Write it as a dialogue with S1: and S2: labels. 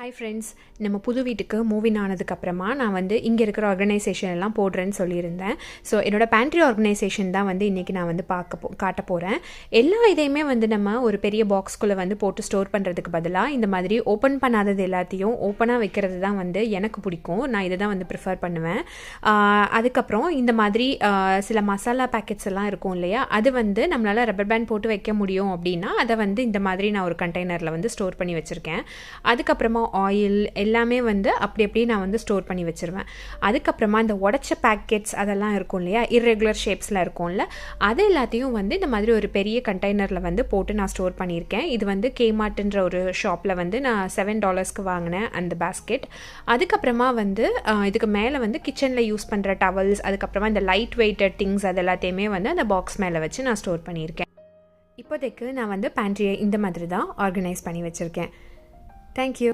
S1: Hi friends, நம்ம புது வீட்டுக்கு மூவின் ஆனதுக்கப்புறமா நான் வந்து இங்கே இருக்கிற ஆர்கனைசேஷன் எல்லாம் போடுறேன்னு சொல்லியிருந்தேன். ஸோ என்னோடய பேண்ட்ரி ஆர்கனைசேஷன் தான் வந்து இன்றைக்கி நான் வந்து காட்ட போகிறேன். எல்லா இதையுமே வந்து நம்ம ஒரு பெரிய பாக்ஸ்குள்ளே வந்து போட்டு ஸ்டோர் பண்ணுறதுக்கு பதிலாக இந்த மாதிரி ஓப்பன் பண்ணாதது எல்லாத்தையும் ஓப்பனாக வைக்கிறது தான் வந்து எனக்கு பிடிக்கும். நான் இதை தான் வந்து ப்ரிஃபர் பண்ணுவேன். அதுக்கப்புறம் இந்த மாதிரி சில மசாலா பேக்கெட்ஸ் எல்லாம் இருக்கும் இல்லையா, அது வந்து நம்மளால் ரப்பர் பேண்ட் போட்டு வைக்க முடியும் அப்படின்னா அதை வந்து இந்த மாதிரி நான் ஒரு கண்டெய்னரில் வந்து ஸ்டோர் பண்ணி வச்சுருக்கேன். அதுக்கப்புறமா ஆயில் எல்லாமே வந்து அப்படியே நான் வந்து ஸ்டோர் பண்ணி வச்சுருவேன். அதுக்கப்புறமா இந்த உடச்ச பேக்கெட்ஸ் அதெல்லாம் இருக்கும் இல்லையா, இர்ரெகுலர் ஷேப்ஸில் இருக்கும்ல, அது எல்லாத்தையும் வந்து இந்த மாதிரி ஒரு பெரிய கண்டெய்னரில் வந்து போட்டு நான் ஸ்டோர் பண்ணியிருக்கேன். இது வந்து கேமார்ட்ன்ற ஒரு ஷாப்பில் வந்து நான் $7 வாங்கினேன் அந்த பேஸ்கெட். அதுக்கப்புறமா வந்து இதுக்கு மேலே வந்து கிச்சனில் யூஸ் பண்ணுற டவல்ஸ், அதுக்கப்புறமா இந்த லைட் வெயிட்டட் திங்ஸ் அது எல்லாத்தையுமே வந்து அந்த பாக்ஸ் மேலே வச்சு நான் ஸ்டோர் பண்ணியிருக்கேன். இப்போதைக்கு நான் வந்து பேண்ட்ரியை இந்த மாதிரி தான் ஆர்கனைஸ் பண்ணி வச்சுருக்கேன். தேங்க்யூ.